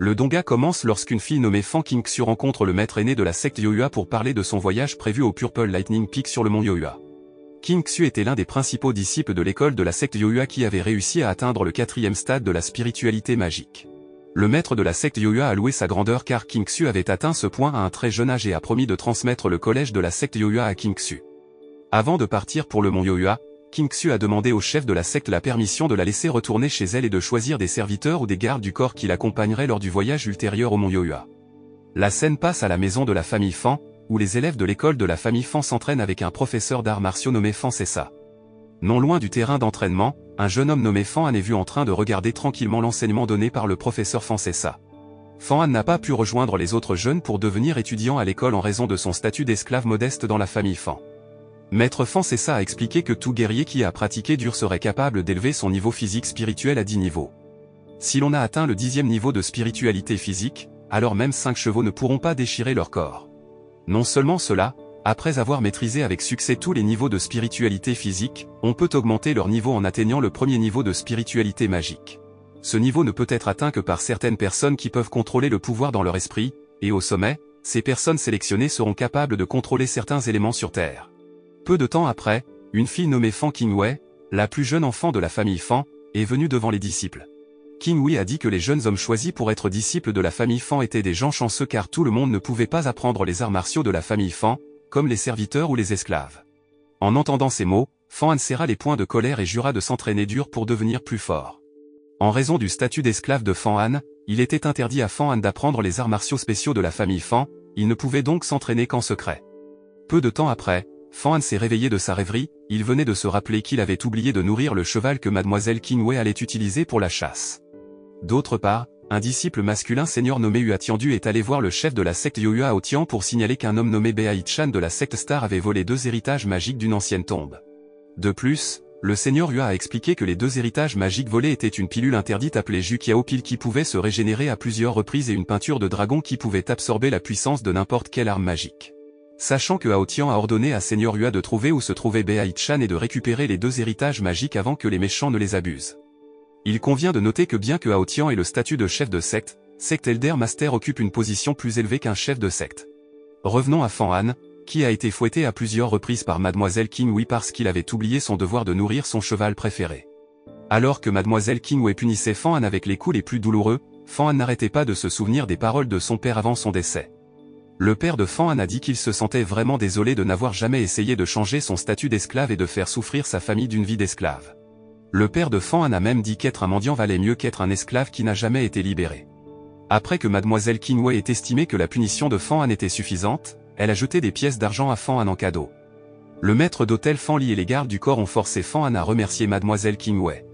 Le donga commence lorsqu'une fille nommée Fan Qingxu rencontre le maître aîné de la secte Yohua pour parler de son voyage prévu au Purple Lightning Peak sur le mont Yohua. Qingxu était l'un des principaux disciples de l'école de la secte Yohua qui avait réussi à atteindre le 4e stade de la spiritualité magique. Le maître de la secte Yohua a loué sa grandeur car Qingxu avait atteint ce point à un très jeune âge et a promis de transmettre le collège de la secte Yohua à Qingxu. Avant de partir pour le mont Yohua, Qingxu a demandé au chef de la secte la permission de la laisser retourner chez elle et de choisir des serviteurs ou des gardes du corps qui l'accompagneraient lors du voyage ultérieur au mont Yohua. La scène passe à la maison de la famille Fan, où les élèves de l'école de la famille Fan s'entraînent avec un professeur d'arts martiaux nommé Fan Cessa. Non loin du terrain d'entraînement, un jeune homme nommé Fan Han est vu en train de regarder tranquillement l'enseignement donné par le professeur Fan Cessa. Fan Han n'a pas pu rejoindre les autres jeunes pour devenir étudiant à l'école en raison de son statut d'esclave modeste dans la famille Fan. Maître Fan Cessa a expliqué que tout guerrier qui a pratiqué dur serait capable d'élever son niveau physique spirituel à 10 niveaux. Si l'on a atteint le 10e niveau de spiritualité physique, alors même 5 chevaux ne pourront pas déchirer leur corps. Non seulement cela, après avoir maîtrisé avec succès tous les niveaux de spiritualité physique, on peut augmenter leur niveau en atteignant le premier niveau de spiritualité magique. Ce niveau ne peut être atteint que par certaines personnes qui peuvent contrôler le pouvoir dans leur esprit, et au sommet, ces personnes sélectionnées seront capables de contrôler certains éléments sur Terre. Peu de temps après, une fille nommée Fan Qingwei, la plus jeune enfant de la famille Fan, est venue devant les disciples. Qingwei a dit que les jeunes hommes choisis pour être disciples de la famille Fan étaient des gens chanceux car tout le monde ne pouvait pas apprendre les arts martiaux de la famille Fan, comme les serviteurs ou les esclaves. En entendant ces mots, Fan Han serra les poings de colère et jura de s'entraîner dur pour devenir plus fort. En raison du statut d'esclave de Fan Han, il était interdit à Fan Han d'apprendre les arts martiaux spéciaux de la famille Fan, il ne pouvait donc s'entraîner qu'en secret. Peu de temps après, Fan Han s'est réveillé de sa rêverie, il venait de se rappeler qu'il avait oublié de nourrir le cheval que mademoiselle Qingwei allait utiliser pour la chasse. D'autre part, un disciple masculin senior nommé Hua Tiandu est allé voir le chef de la secte Yohua à Otian pour signaler qu'un homme nommé Bai Chan de la secte Star avait volé 2 héritages magiques d'une ancienne tombe. De plus, le seigneur Hua a expliqué que les 2 héritages magiques volés étaient une pilule interdite appelée Jukiao Pile qui pouvait se régénérer à plusieurs reprises et une peinture de dragon qui pouvait absorber la puissance de n'importe quelle arme magique. Sachant que Hao Tian a ordonné à Seigneur Hua de trouver où se trouvait Bai Chan et de récupérer les 2 héritages magiques avant que les méchants ne les abusent. Il convient de noter que bien que Hao Tian ait le statut de chef de secte, Secte Elder Master occupe une position plus élevée qu'un chef de secte. Revenons à Fan Han, qui a été fouetté à plusieurs reprises par mademoiselle Qingwei parce qu'il avait oublié son devoir de nourrir son cheval préféré. Alors que mademoiselle Qingwei punissait Fan Han avec les coups les plus douloureux, Fan Han n'arrêtait pas de se souvenir des paroles de son père avant son décès. Le père de Fan Han a dit qu'il se sentait vraiment désolé de n'avoir jamais essayé de changer son statut d'esclave et de faire souffrir sa famille d'une vie d'esclave. Le père de Fan Han a même dit qu'être un mendiant valait mieux qu'être un esclave qui n'a jamais été libéré. Après que mademoiselle Qingwei ait estimé que la punition de Fan Han était suffisante, elle a jeté des pièces d'argent à Fan Han en cadeau. Le maître d'hôtel Fan Li et les gardes du corps ont forcé Fan Han à remercier mademoiselle Qingwei.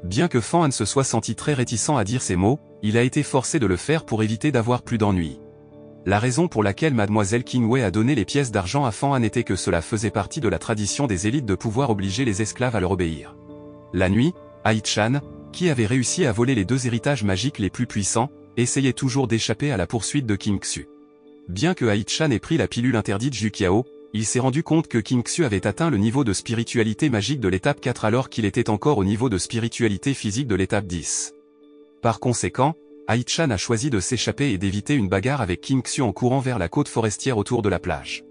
Bien que Fan Han se soit senti très réticent à dire ces mots, il a été forcé de le faire pour éviter d'avoir plus d'ennuis. La raison pour laquelle mademoiselle Qingwei a donné les pièces d'argent à Fan Han était que cela faisait partie de la tradition des élites de pouvoir obliger les esclaves à leur obéir. La nuit, Ai Chan, qui avait réussi à voler les 2 héritages magiques les plus puissants, essayait toujours d'échapper à la poursuite de Qingxu. Bien que Ai Chan ait pris la pilule interdite Jukiao, il s'est rendu compte que Qingxu avait atteint le niveau de spiritualité magique de l'étape 4 alors qu'il était encore au niveau de spiritualité physique de l'étape 10. Par conséquent, Ai Chan a choisi de s'échapper et d'éviter une bagarre avec Qingxu en courant vers la côte forestière autour de la plage.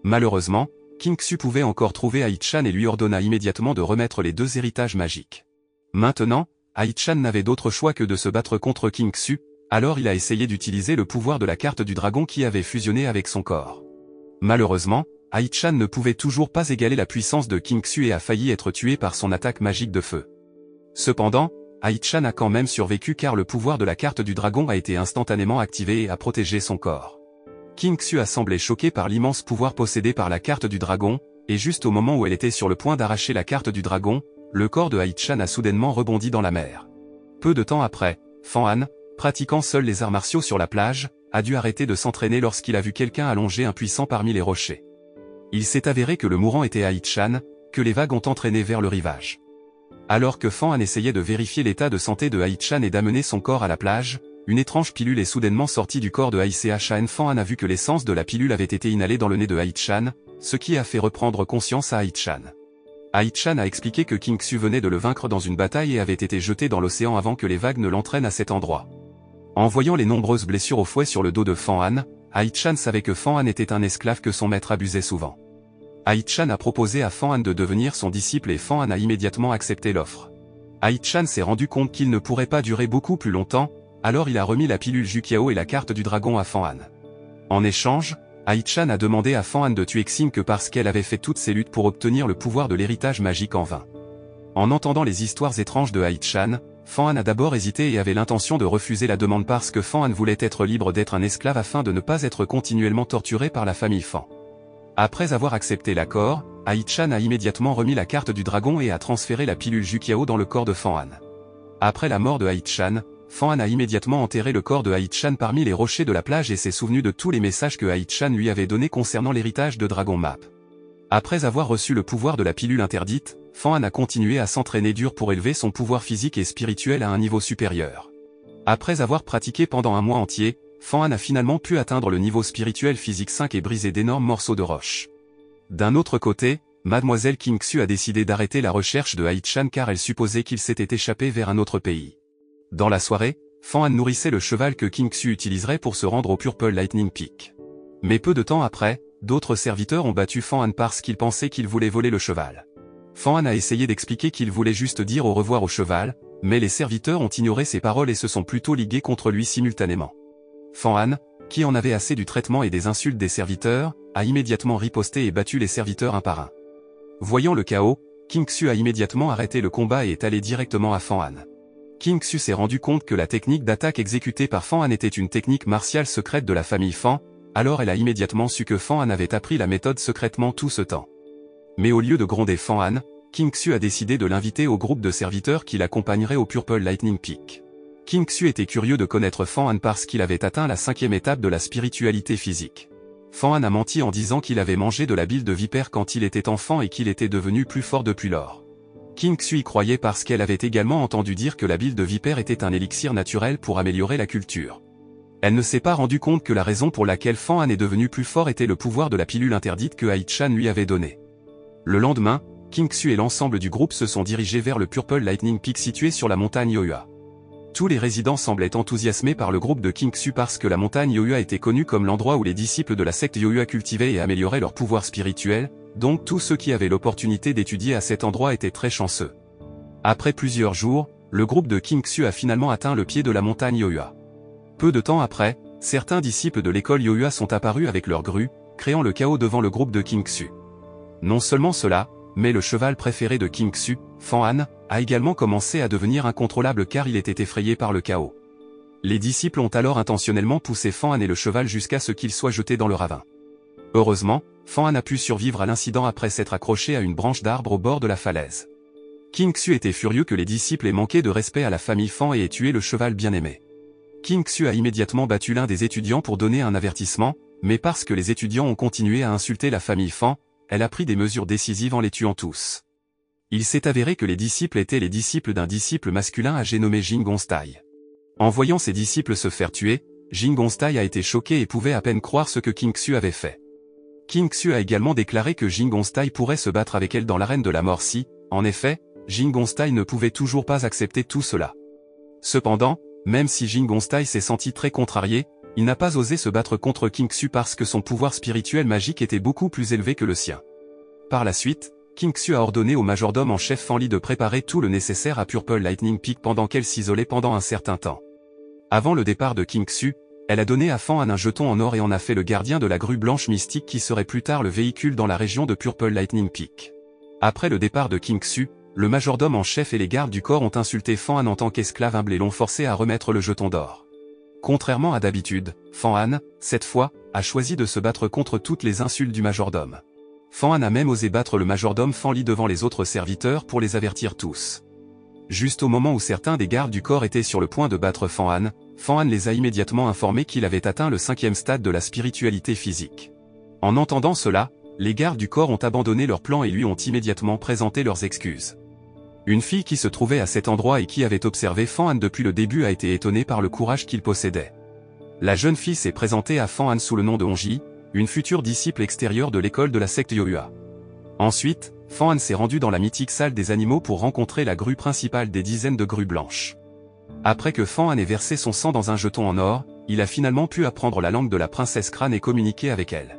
Malheureusement, Qingxu pouvait encore trouver Ai Chan et lui ordonna immédiatement de remettre les 2 héritages magiques. Maintenant, Ai Chan n'avait d'autre choix que de se battre contre Qingxu, alors il a essayé d'utiliser le pouvoir de la carte du dragon qui avait fusionné avec son corps. Malheureusement, Ai Chan ne pouvait toujours pas égaler la puissance de Qingxu et a failli être tué par son attaque magique de feu. Cependant, Ai Chan a quand même survécu car le pouvoir de la carte du dragon a été instantanément activé et a protégé son corps. Qingxu a semblé choqué par l'immense pouvoir possédé par la carte du dragon, et juste au moment où elle était sur le point d'arracher la carte du dragon, le corps de Ai Chan a soudainement rebondi dans la mer. Peu de temps après, Fan Han, pratiquant seul les arts martiaux sur la plage, a dû arrêter de s'entraîner lorsqu'il a vu quelqu'un allongé impuissant parmi les rochers. Il s'est avéré que le mourant était Ai Chan, que les vagues ont entraîné vers le rivage. Alors que Fan Han essayait de vérifier l'état de santé de Ai Chan et d'amener son corps à la plage, une étrange pilule est soudainement sortie du corps de Ai Chan. Fan Han a vu que l'essence de la pilule avait été inhalée dans le nez de Ai Chan, ce qui a fait reprendre conscience à Ai Chan. Ai Chan a expliqué que Qingxu venait de le vaincre dans une bataille et avait été jeté dans l'océan avant que les vagues ne l'entraînent à cet endroit. En voyant les nombreuses blessures au fouet sur le dos de Fan Han, Ai-chan savait que Fan Han était un esclave que son maître abusait souvent. Ai-chan a proposé à Fan Han de devenir son disciple et Fan Han a immédiatement accepté l'offre. Ai-chan s'est rendu compte qu'il ne pourrait pas durer beaucoup plus longtemps, alors il a remis la pilule Jukiao et la carte du dragon à Fan Han. En échange, Ai-chan a demandé à Fan Han de tuer Xing que parce qu'elle avait fait toutes ses luttes pour obtenir le pouvoir de l'héritage magique en vain. En entendant les histoires étranges de Ai-chan, Fan Han a d'abord hésité et avait l'intention de refuser la demande parce que Fan Han voulait être libre d'être un esclave afin de ne pas être continuellement torturé par la famille Fan. Après avoir accepté l'accord, Ai-chan a immédiatement remis la carte du dragon et a transféré la pilule Jukiao dans le corps de Fan Han. Après la mort de Ai-chan, Fan Han a immédiatement enterré le corps de Ai-chan parmi les rochers de la plage et s'est souvenu de tous les messages que Ai-chan lui avait donnés concernant l'héritage de Dragon Map. Après avoir reçu le pouvoir de la pilule interdite, Fan Han a continué à s'entraîner dur pour élever son pouvoir physique et spirituel à un niveau supérieur. Après avoir pratiqué pendant un mois entier, Fan Han a finalement pu atteindre le niveau spirituel physique 5 et briser d'énormes morceaux de roche. D'un autre côté, Mademoiselle Kingsu a décidé d'arrêter la recherche de Ai-chan car elle supposait qu'il s'était échappé vers un autre pays. Dans la soirée, Fan Han nourrissait le cheval que Kingsu utiliserait pour se rendre au Purple Lightning Peak. Mais peu de temps après, d'autres serviteurs ont battu Fan Han parce qu'ils pensaient qu'il voulait voler le cheval. Fan Han a essayé d'expliquer qu'il voulait juste dire au revoir au cheval, mais les serviteurs ont ignoré ses paroles et se sont plutôt ligués contre lui simultanément. Fan Han, qui en avait assez du traitement et des insultes des serviteurs, a immédiatement riposté et battu les serviteurs un par un. Voyant le chaos, Kingsu a immédiatement arrêté le combat et est allé directement à Fan Han. Kingsu s'est rendu compte que la technique d'attaque exécutée par Fan Han était une technique martiale secrète de la famille Fan, alors elle a immédiatement su que Fan Han avait appris la méthode secrètement tout ce temps. Mais au lieu de gronder Fan Han, Kingsu a décidé de l'inviter au groupe de serviteurs qui l'accompagnerait au Purple Lightning Peak. Kingsu était curieux de connaître Fan Han parce qu'il avait atteint la 5e étape de la spiritualité physique. Fan Han a menti en disant qu'il avait mangé de la bile de vipère quand il était enfant et qu'il était devenu plus fort depuis lors. Kingsu y croyait parce qu'elle avait également entendu dire que la bile de vipère était un élixir naturel pour améliorer la culture. Elle ne s'est pas rendu compte que la raison pour laquelle Fan Han est devenu plus fort était le pouvoir de la pilule interdite que Ai-chan lui avait donnée. Le lendemain, Kingsu et l'ensemble du groupe se sont dirigés vers le Purple Lightning Peak situé sur la montagne Yohua. Tous les résidents semblaient enthousiasmés par le groupe de Kingsu parce que la montagne Yohua était connue comme l'endroit où les disciples de la secte Yohua cultivaient et amélioraient leur pouvoir spirituel, donc tous ceux qui avaient l'opportunité d'étudier à cet endroit étaient très chanceux. Après plusieurs jours, le groupe de Kingsu a finalement atteint le pied de la montagne Yohua. Peu de temps après, certains disciples de l'école Yohua sont apparus avec leurs grues, créant le chaos devant le groupe de Kingsu. Non seulement cela, mais le cheval préféré de Kingsu, Fan Han, a également commencé à devenir incontrôlable car il était effrayé par le chaos. Les disciples ont alors intentionnellement poussé Fan Han et le cheval jusqu'à ce qu'ils soient jetés dans le ravin. Heureusement, Fan Han a pu survivre à l'incident après s'être accroché à une branche d'arbre au bord de la falaise. Kingsu était furieux que les disciples aient manqué de respect à la famille Fan et aient tué le cheval bien-aimé. Kingsu a immédiatement battu l'un des étudiants pour donner un avertissement, mais parce que les étudiants ont continué à insulter la famille Fan, elle a pris des mesures décisives en les tuant tous. Il s'est avéré que les disciples étaient les disciples d'un disciple masculin âgé nommé Jin Gongstai. En voyant ses disciples se faire tuer, Jin Gongstai a été choqué et pouvait à peine croire ce que Kingsu avait fait. Kingsu a également déclaré que Jin Gongstai pourrait se battre avec elle dans l'arène de la mort si, en effet, Jin Gongstai ne pouvait toujours pas accepter tout cela. Cependant, même si Jin Gongstai s'est senti très contrarié, il n'a pas osé se battre contre Kingsu parce que son pouvoir spirituel magique était beaucoup plus élevé que le sien. Par la suite, Kingsu a ordonné au majordome en chef Fan Li de préparer tout le nécessaire à Purple Lightning Peak pendant qu'elle s'isolait pendant un certain temps. Avant le départ de Kingsu, elle a donné à Fan Han un jeton en or et en a fait le gardien de la grue blanche mystique qui serait plus tard le véhicule dans la région de Purple Lightning Peak. Après le départ de Kingsu, le majordome en chef et les gardes du corps ont insulté Fan Han en tant qu'esclave humble et l'ont forcé à remettre le jeton d'or. Contrairement à d'habitude, Fan Han, cette fois, a choisi de se battre contre toutes les insultes du majordome. Fan Han a même osé battre le majordome Fan Li devant les autres serviteurs pour les avertir tous. Juste au moment où certains des gardes du corps étaient sur le point de battre Fan Han les a immédiatement informés qu'il avait atteint le 5e stade de la spiritualité physique. En entendant cela, les gardes du corps ont abandonné leur plan et lui ont immédiatement présenté leurs excuses. Une fille qui se trouvait à cet endroit et qui avait observé Fan Han depuis le début a été étonnée par le courage qu'il possédait. La jeune fille s'est présentée à Fan Han sous le nom de Hongji, une future disciple extérieure de l'école de la secte Yohua. Ensuite, Fan Han s'est rendu dans la mythique salle des animaux pour rencontrer la grue principale des dizaines de grues blanches. Après que Fan Han ait versé son sang dans un jeton en or, il a finalement pu apprendre la langue de la princesse Crâne et communiquer avec elle.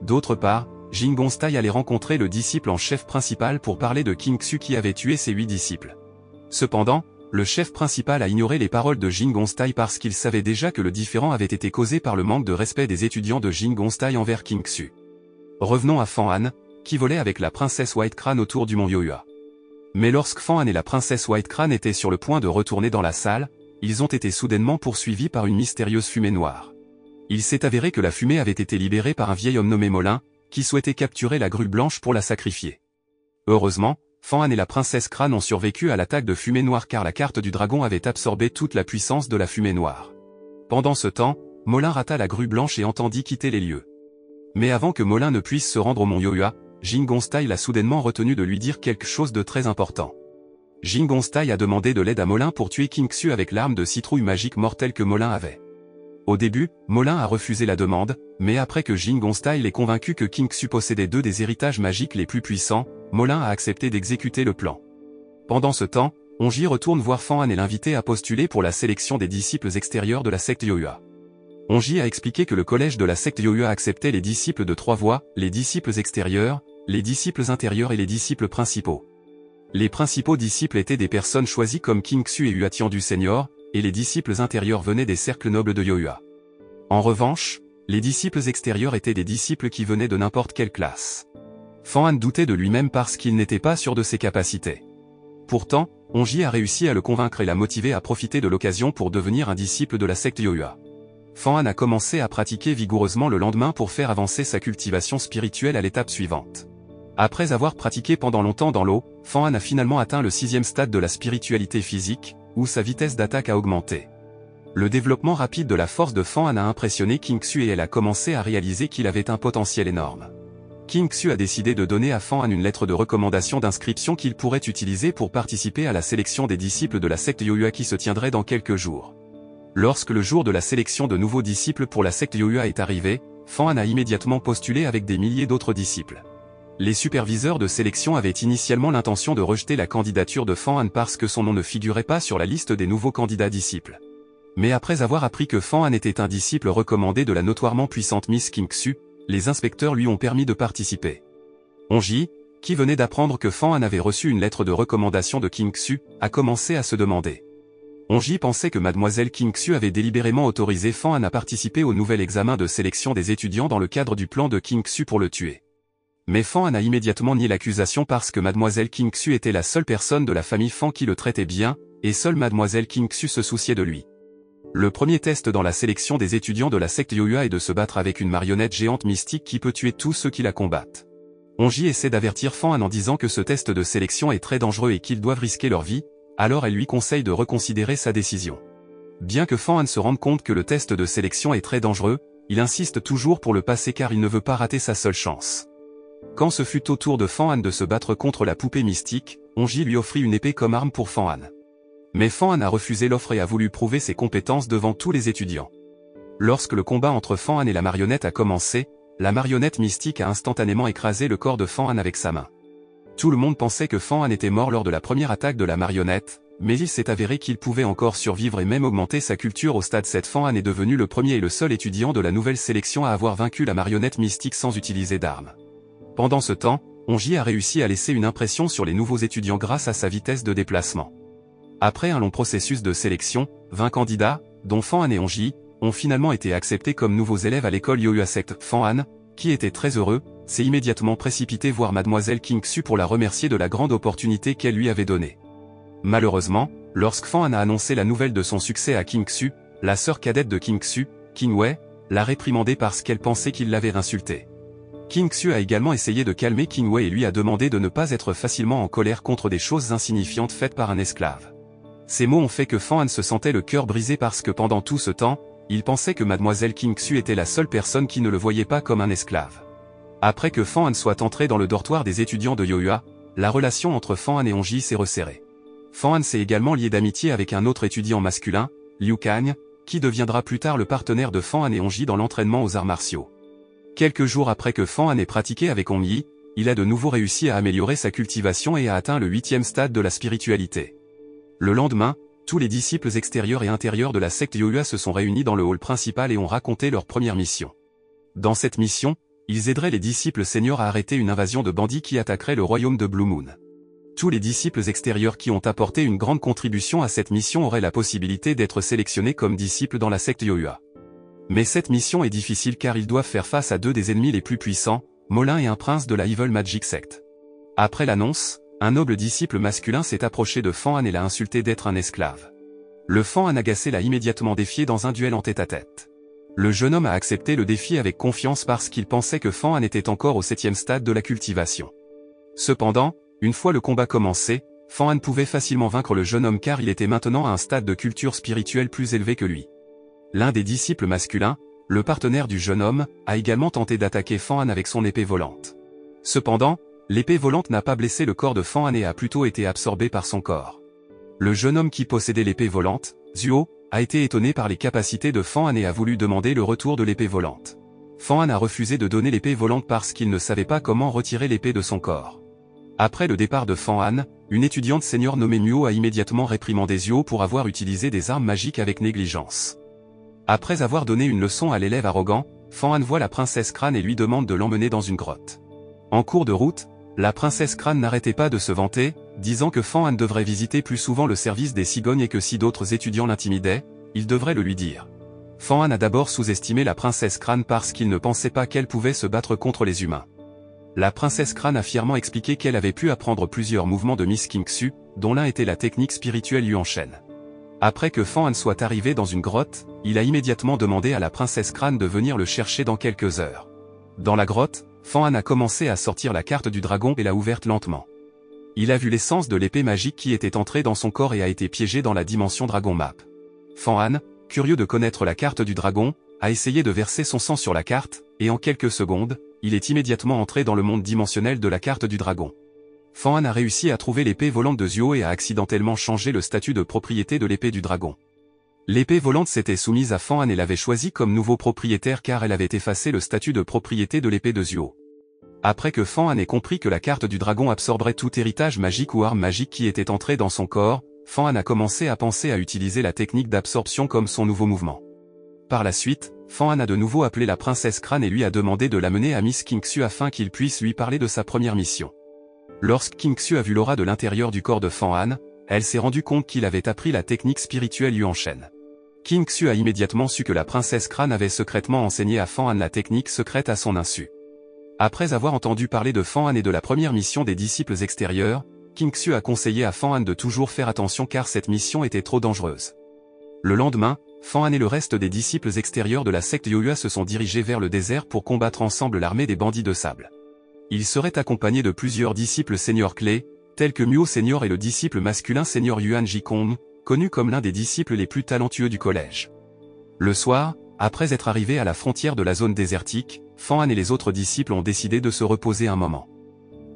D'autre part, Jin Gongtai allait rencontrer le disciple en chef principal pour parler de King Xu qui avait tué ses 8 disciples. Cependant, le chef principal a ignoré les paroles de Jin Gongtai parce qu'il savait déjà que le différend avait été causé par le manque de respect des étudiants de Jin Gongtai envers King Xu. Revenons à Fan Han, qui volait avec la princesse White Crane autour du mont Yohua. Mais lorsque Fan Han et la princesse White Crane étaient sur le point de retourner dans la salle, ils ont été soudainement poursuivis par une mystérieuse fumée noire. Il s'est avéré que la fumée avait été libérée par un vieil homme nommé Molin, qui souhaitait capturer la grue blanche pour la sacrifier. Heureusement, Fan Han et la princesse Crane ont survécu à l'attaque de fumée noire car la carte du dragon avait absorbé toute la puissance de la fumée noire. Pendant ce temps, Molin rata la grue blanche et entendit quitter les lieux. Mais avant que Molin ne puisse se rendre au mont Yohua, Jin Gongtai l'a soudainement retenu de lui dire quelque chose de très important. Jin Gongtai a demandé de l'aide à Molin pour tuer King Xu avec l'arme de citrouille magique mortelle que Molin avait. Au début, Molin a refusé la demande, mais après que Jin Gongtai l'ait convaincu que King Xu possédait 2 des héritages magiques les plus puissants, Molin a accepté d'exécuter le plan. Pendant ce temps, Onji retourne voir Fan Han et l'inviter à postuler pour la sélection des disciples extérieurs de la secte Yohua. Onji a expliqué que le collège de la secte Yohua acceptait les disciples de 3 voies, les disciples extérieurs, les disciples intérieurs et les disciples principaux. Les principaux disciples étaient des personnes choisies comme King Xu et Huatian du Seigneur, et les disciples intérieurs venaient des cercles nobles de Yohua. En revanche, les disciples extérieurs étaient des disciples qui venaient de n'importe quelle classe. Fan Han doutait de lui-même parce qu'il n'était pas sûr de ses capacités. Pourtant, Onji a réussi à le convaincre et l'a motivé à profiter de l'occasion pour devenir un disciple de la secte Yohua. Fan Han a commencé à pratiquer vigoureusement le lendemain pour faire avancer sa cultivation spirituelle à l'étape suivante. Après avoir pratiqué pendant longtemps dans l'eau, Fan Han a finalement atteint le 6e stade de la spiritualité physique, où sa vitesse d'attaque a augmenté. Le développement rapide de la force de Fan Han a impressionné King Xu et elle a commencé à réaliser qu'il avait un potentiel énorme. King Xu a décidé de donner à Fan Han une lettre de recommandation d'inscription qu'il pourrait utiliser pour participer à la sélection des disciples de la secte Yohua qui se tiendrait dans quelques jours. Lorsque le jour de la sélection de nouveaux disciples pour la secte Yohua est arrivé, Fan Han a immédiatement postulé avec des milliers d'autres disciples. Les superviseurs de sélection avaient initialement l'intention de rejeter la candidature de Fan Han parce que son nom ne figurait pas sur la liste des nouveaux candidats disciples. Mais après avoir appris que Fan Han était un disciple recommandé de la notoirement puissante Miss King Xu, les inspecteurs lui ont permis de participer. Onji, qui venait d'apprendre que Fan Han avait reçu une lettre de recommandation de King Xu, a commencé à se demander. Onji pensait que mademoiselle King Xu avait délibérément autorisé Fan Han à participer au nouvel examen de sélection des étudiants dans le cadre du plan de King Xu pour le tuer. Mais Fan Han a immédiatement nié l'accusation parce que mademoiselle King Xu était la seule personne de la famille Fan qui le traitait bien, et seule mademoiselle King Xu se souciait de lui. Le premier test dans la sélection des étudiants de la secte Yohua est de se battre avec une marionnette géante mystique qui peut tuer tous ceux qui la combattent. Onji essaie d'avertir Fan Han en disant que ce test de sélection est très dangereux et qu'ils doivent risquer leur vie, alors elle lui conseille de reconsidérer sa décision. Bien que Fan Han se rende compte que le test de sélection est très dangereux, il insiste toujours pour le passer car il ne veut pas rater sa seule chance. Quand ce fut au tour de Fan Han de se battre contre la poupée mystique, Onji lui offrit une épée comme arme pour Fan Han. Mais Fan Han a refusé l'offre et a voulu prouver ses compétences devant tous les étudiants. Lorsque le combat entre Fan Han et la marionnette a commencé, la marionnette mystique a instantanément écrasé le corps de Fan Han avec sa main. Tout le monde pensait que Fan Han était mort lors de la première attaque de la marionnette, mais il s'est avéré qu'il pouvait encore survivre et même augmenter sa culture au stade 7. Fan Han est devenu le premier et le seul étudiant de la nouvelle sélection à avoir vaincu la marionnette mystique sans utiliser d'armes. Pendant ce temps, Onji a réussi à laisser une impression sur les nouveaux étudiants grâce à sa vitesse de déplacement. Après un long processus de sélection, 20 candidats, dont Fan Han et Onji, ont finalement été acceptés comme nouveaux élèves à l'école Yohua Sect. Fan Han, qui était très heureux, s'est immédiatement précipité voir mademoiselle King Xu pour la remercier de la grande opportunité qu'elle lui avait donnée. Malheureusement, lorsque Fan Han a annoncé la nouvelle de son succès à King Xu, la sœur cadette de King Xu, King Wei, l'a réprimandé parce qu'elle pensait qu'il l'avait insulté. King Xu a également essayé de calmer King Wei et lui a demandé de ne pas être facilement en colère contre des choses insignifiantes faites par un esclave. Ces mots ont fait que Fan Han se sentait le cœur brisé parce que pendant tout ce temps, il pensait que mademoiselle King Xu était la seule personne qui ne le voyait pas comme un esclave. Après que Fan Han soit entré dans le dortoir des étudiants de Yohua, la relation entre Fan Han et Onji s'est resserrée. Fan Han s'est également lié d'amitié avec un autre étudiant masculin, Liu Kang, qui deviendra plus tard le partenaire de Fan Han et Onji dans l'entraînement aux arts martiaux. Quelques jours après que Fan Han ait pratiqué avec Onji, il a de nouveau réussi à améliorer sa cultivation et a atteint le 8e stade de la spiritualité. Le lendemain, tous les disciples extérieurs et intérieurs de la secte Yoyua se sont réunis dans le hall principal et ont raconté leur première mission. Dans cette mission, ils aideraient les disciples seniors à arrêter une invasion de bandits qui attaquerait le royaume de Blue Moon. Tous les disciples extérieurs qui ont apporté une grande contribution à cette mission auraient la possibilité d'être sélectionnés comme disciples dans la secte Yoyua. Mais cette mission est difficile car ils doivent faire face à deux des ennemis les plus puissants, Molin et un prince de la Evil Magic Sect. Après l'annonce, un noble disciple masculin s'est approché de Fan Han et l'a insulté d'être un esclave. Le Fan Han agacé l'a immédiatement défié dans un duel en tête-à-tête. Le jeune homme a accepté le défi avec confiance parce qu'il pensait que Fan Han était encore au 7e stade de la cultivation. Cependant, une fois le combat commencé, Fan Han pouvait facilement vaincre le jeune homme car il était maintenant à un stade de culture spirituelle plus élevé que lui. L'un des disciples masculins, le partenaire du jeune homme, a également tenté d'attaquer Fan Han avec son épée volante. Cependant, l'épée volante n'a pas blessé le corps de Fan Han et a plutôt été absorbée par son corps. Le jeune homme qui possédait l'épée volante, Zuo, a été étonné par les capacités de Fan Han et a voulu demander le retour de l'épée volante. Fan Han a refusé de donner l'épée volante parce qu'il ne savait pas comment retirer l'épée de son corps. Après le départ de Fan Han, une étudiante senior nommée Muo a immédiatement réprimandé Zuo pour avoir utilisé des armes magiques avec négligence. Après avoir donné une leçon à l'élève arrogant, Fan Han voit la princesse Crane et lui demande de l'emmener dans une grotte. En cours de route, la princesse Crane n'arrêtait pas de se vanter, disant que Fan Han devrait visiter plus souvent le service des cigognes et que si d'autres étudiants l'intimidaient, il devrait le lui dire. Fan Han a d'abord sous-estimé la princesse Crane parce qu'il ne pensait pas qu'elle pouvait se battre contre les humains. La princesse Crane a fièrement expliqué qu'elle avait pu apprendre plusieurs mouvements de Miss Kingsu, dont l'un était la technique spirituelle Yuan Shen. Après que Fan Han soit arrivé dans une grotte, il a immédiatement demandé à la princesse Crane de venir le chercher dans quelques heures. Dans la grotte, Fan Han a commencé à sortir la carte du dragon et l'a ouverte lentement. Il a vu l'essence de l'épée magique qui était entrée dans son corps et a été piégé dans la dimension Dragon Map. Fan Han, curieux de connaître la carte du dragon, a essayé de verser son sang sur la carte, et en quelques secondes, il est immédiatement entré dans le monde dimensionnel de la carte du dragon. Fan Han a réussi à trouver l'épée volante de Zuo et a accidentellement changé le statut de propriété de l'épée du dragon. L'épée volante s'était soumise à Fan Han et l'avait choisie comme nouveau propriétaire car elle avait effacé le statut de propriété de l'épée de Zuo. Après que Fan Han ait compris que la carte du dragon absorberait tout héritage magique ou arme magique qui était entré dans son corps, Fan Han a commencé à penser à utiliser la technique d'absorption comme son nouveau mouvement. Par la suite, Fan Han a de nouveau appelé la princesse Crane et lui a demandé de l'amener à Miss Kingsu afin qu'il puisse lui parler de sa première mission. Lorsque Kingsu a vu l'aura de l'intérieur du corps de Fan Han, elle s'est rendue compte qu'il avait appris la technique spirituelle Yuan Shen. Kingsu a immédiatement su que la princesse Crane avait secrètement enseigné à Fan Han la technique secrète à son insu. Après avoir entendu parler de Fan Han et de la première mission des disciples extérieurs, Kingsu a conseillé à Fan Han de toujours faire attention car cette mission était trop dangereuse. Le lendemain, Fan Han et le reste des disciples extérieurs de la secte Yoyua se sont dirigés vers le désert pour combattre ensemble l'armée des bandits de sable. Ils seraient accompagnés de plusieurs disciples seniors clés, tels que Muo Senior et le disciple masculin Senior Yuan Jikong, connu comme l'un des disciples les plus talentueux du collège. Le soir, après être arrivés à la frontière de la zone désertique, Fan Han et les autres disciples ont décidé de se reposer un moment.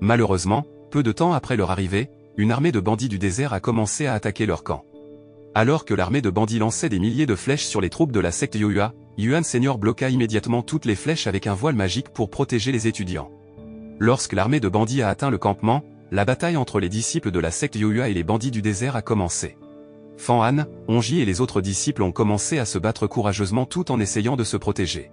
Malheureusement, peu de temps après leur arrivée, une armée de bandits du désert a commencé à attaquer leur camp. Alors que l'armée de bandits lançait des milliers de flèches sur les troupes de la secte Yoyua, Yuan Senior bloqua immédiatement toutes les flèches avec un voile magique pour protéger les étudiants. Lorsque l'armée de bandits a atteint le campement, la bataille entre les disciples de la secte Yoyua et les bandits du désert a commencé. Fan Han, Onji et les autres disciples ont commencé à se battre courageusement tout en essayant de se protéger.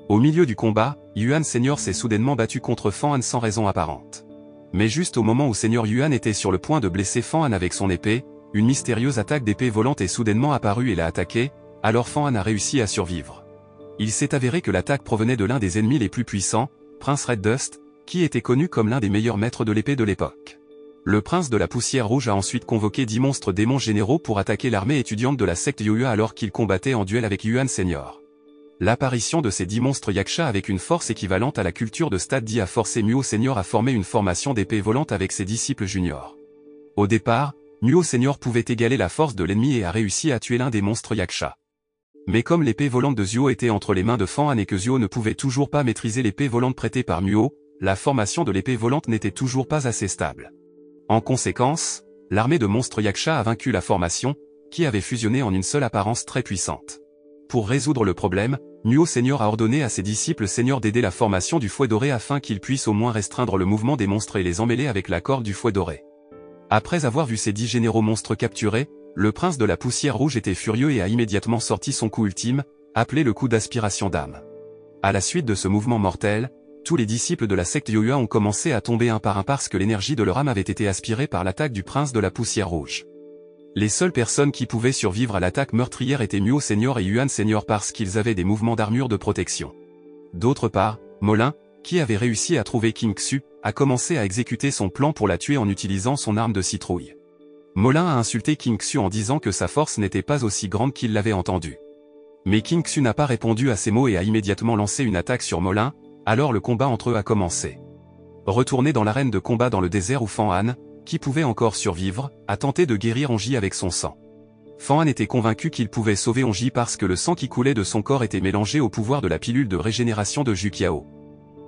Au milieu du combat, Yuan Senior s'est soudainement battu contre Fan Han sans raison apparente. Mais juste au moment où Senior Yuan était sur le point de blesser Fan Han avec son épée, une mystérieuse attaque d'épée volante est soudainement apparue et l'a attaqué, alors Fan Han a réussi à survivre. Il s'est avéré que l'attaque provenait de l'un des ennemis les plus puissants, Prince Red Dust, qui était connu comme l'un des meilleurs maîtres de l'épée de l'époque. Le prince de la poussière rouge a ensuite convoqué 10 monstres démons généraux pour attaquer l'armée étudiante de la secte Yoyua alors qu'il combattait en duel avec Yuan Senior. L'apparition de ces 10 monstres yaksha avec une force équivalente à la culture de stade 10 a forcé Muo Senior à former une formation d'épée volante avec ses disciples juniors. Au départ, Muo Senior pouvait égaler la force de l'ennemi et a réussi à tuer l'un des monstres yaksha. Mais comme l'épée volante de Zuo était entre les mains de Fan Han et que Zuo ne pouvait toujours pas maîtriser l'épée volante prêtée par Muo, la formation de l'épée volante n'était toujours pas assez stable. En conséquence, l'armée de monstres yaksha a vaincu la formation, qui avait fusionné en une seule apparence très puissante. Pour résoudre le problème, Muo Senior a ordonné à ses disciples seniors d'aider la formation du fouet doré afin qu'ils puissent au moins restreindre le mouvement des monstres et les emmêler avec la corde du fouet doré. Après avoir vu ces 10 généraux monstres capturés, Le prince de la poussière rouge était furieux et a immédiatement sorti son coup ultime, appelé le coup d'aspiration d'âme. À la suite de ce mouvement mortel, tous les disciples de la secte Yoyua ont commencé à tomber un par un parce que l'énergie de leur âme avait été aspirée par l'attaque du prince de la poussière rouge. Les seules personnes qui pouvaient survivre à l'attaque meurtrière étaient Muo Senior et Yuan Senior parce qu'ils avaient des mouvements d'armure de protection. D'autre part, Molin, qui avait réussi à trouver King Xu, a commencé à exécuter son plan pour la tuer en utilisant son arme de citrouille. Molin a insulté King Xu en disant que sa force n'était pas aussi grande qu'il l'avait entendu. Mais King Xu n'a pas répondu à ces mots et a immédiatement lancé une attaque sur Molin, alors le combat entre eux a commencé. Retourné dans l'arène de combat dans le désert où Fan Han, qui pouvait encore survivre, a tenté de guérir Onji avec son sang. Fan Han était convaincu qu'il pouvait sauver Onji parce que le sang qui coulait de son corps était mélangé au pouvoir de la pilule de régénération de Juqiao.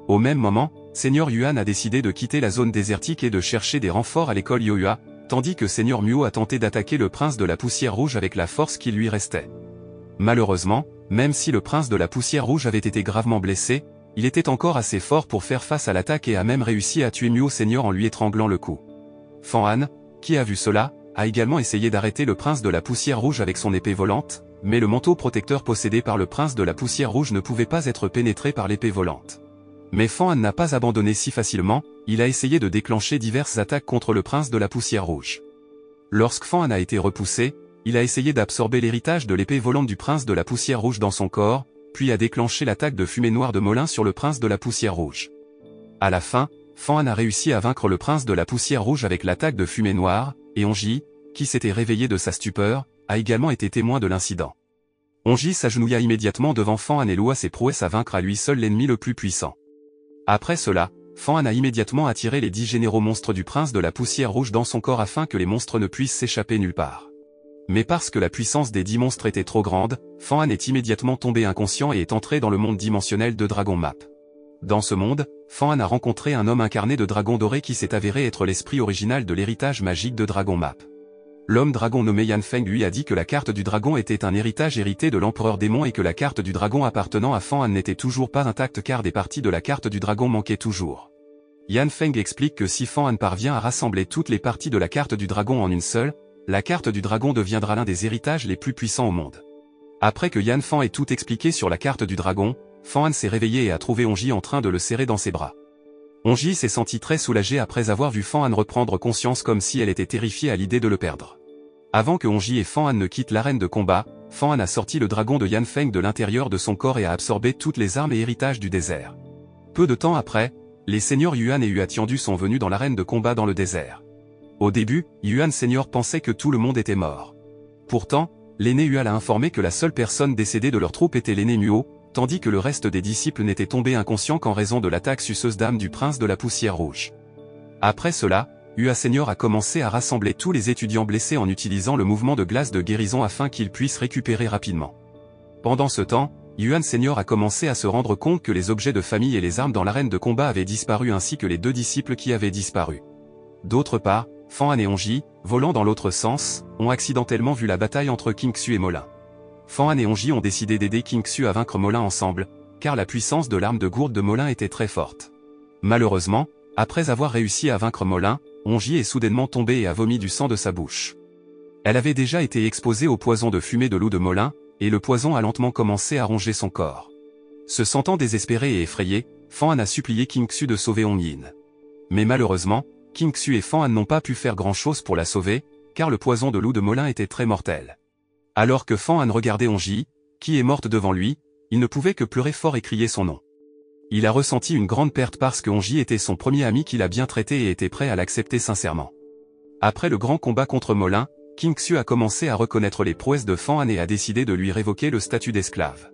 Au même moment, Senior Yuan a décidé de quitter la zone désertique et de chercher des renforts à l'école Yoyua, tandis que Senior Muo a tenté d'attaquer le prince de la poussière rouge avec la force qui lui restait. Malheureusement, même si le prince de la poussière rouge avait été gravement blessé, il était encore assez fort pour faire face à l'attaque et a même réussi à tuer Muo Senior en lui étranglant le cou. Fan Han, qui a vu cela, a également essayé d'arrêter le prince de la poussière rouge avec son épée volante, mais le manteau protecteur possédé par le prince de la poussière rouge ne pouvait pas être pénétré par l'épée volante. Mais Fan Han n'a pas abandonné si facilement, il a essayé de déclencher diverses attaques contre le prince de la poussière rouge. Lorsque Fan Han a été repoussé, il a essayé d'absorber l'héritage de l'épée volante du prince de la poussière rouge dans son corps, puis a déclenché l'attaque de fumée noire de Molin sur le prince de la poussière rouge. À la fin, Fan Han a réussi à vaincre le prince de la poussière rouge avec l'attaque de fumée noire, et Onji, qui s'était réveillé de sa stupeur, a également été témoin de l'incident. Onji s'agenouilla immédiatement devant Fan Han et loua ses prouesses à vaincre à lui seul l'ennemi le plus puissant. Après cela, Fan Han a immédiatement attiré les 10 généraux monstres du prince de la poussière rouge dans son corps afin que les monstres ne puissent s'échapper nulle part. Mais parce que la puissance des 10 monstres était trop grande, Fan Han est immédiatement tombé inconscient et est entré dans le monde dimensionnel de Dragon Map. Dans ce monde, Fan Han a rencontré un homme incarné de dragon doré qui s'est avéré être l'esprit original de l'héritage magique de Dragon Map. L'homme dragon nommé Yan Feng lui a dit que la carte du dragon était un héritage hérité de l'empereur démon et que la carte du dragon appartenant à Fan Han n'était toujours pas intacte car des parties de la carte du dragon manquaient toujours. Yan Feng explique que si Fan Han parvient à rassembler toutes les parties de la carte du dragon en une seule, la carte du dragon deviendra l'un des héritages les plus puissants au monde. Après que Yan Feng ait tout expliqué sur la carte du dragon, Fan Han s'est réveillé et a trouvé Onji en train de le serrer dans ses bras. Onji s'est senti très soulagé après avoir vu Fan Han reprendre conscience comme si elle était terrifiée à l'idée de le perdre. Avant que Onji et Fan Han ne quittent l'arène de combat, Fan Han a sorti le dragon de Yan Feng de l'intérieur de son corps et a absorbé toutes les armes et héritages du désert. Peu de temps après, les seigneurs Yuan et Hua Tiandu sont venus dans l'arène de combat dans le désert. Au début, Yuan Senior pensait que tout le monde était mort. Pourtant, l'aîné Hua l'a informé que la seule personne décédée de leur troupe était l'aîné Muo, tandis que le reste des disciples n'étaient tombés inconscients qu'en raison de l'attaque suceuse d'âme du prince de la poussière rouge. Après cela, Hua Senior a commencé à rassembler tous les étudiants blessés en utilisant le mouvement de glace de guérison afin qu'ils puissent récupérer rapidement. Pendant ce temps, Yuan Senior a commencé à se rendre compte que les objets de famille et les armes dans l'arène de combat avaient disparu ainsi que les 2 disciples qui avaient disparu. D'autre part, Fan Han et Onji, volant dans l'autre sens, ont accidentellement vu la bataille entre King Xu et Molin. Fan Han et Onji ont décidé d'aider King Xu à vaincre Molin ensemble, car la puissance de l'arme de gourde de Molin était très forte. Malheureusement, après avoir réussi à vaincre Molin, Onji est soudainement tombée et a vomi du sang de sa bouche. Elle avait déjà été exposée au poison de fumée de loup de Molin, et le poison a lentement commencé à ronger son corps. Se sentant désespéré et effrayé, Fan Han a supplié King Xu de sauver Hong Yin. Mais malheureusement, King Xu et Fan Han n'ont pas pu faire grand-chose pour la sauver, car le poison de loup de Molin était très mortel. Alors que Fan Han regardait Onji, qui est morte devant lui, il ne pouvait que pleurer fort et crier son nom. Il a ressenti une grande perte parce que Onji était son premier ami qu'il a bien traité et était prêt à l'accepter sincèrement. Après le grand combat contre Molin, King Xu a commencé à reconnaître les prouesses de Fan Han et a décidé de lui révoquer le statut d'esclave.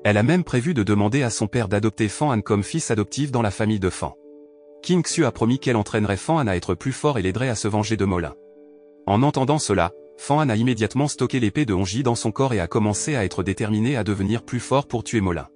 Elle a même prévu de demander à son père d'adopter Fan Han comme fils adoptif dans la famille de Fan. King Xu a promis qu'elle entraînerait Fan Han à être plus fort et l'aiderait à se venger de Molin. En entendant cela, Fan Han a immédiatement stocké l'épée de Onji dans son corps et a commencé à être déterminé à devenir plus fort pour tuer Molin.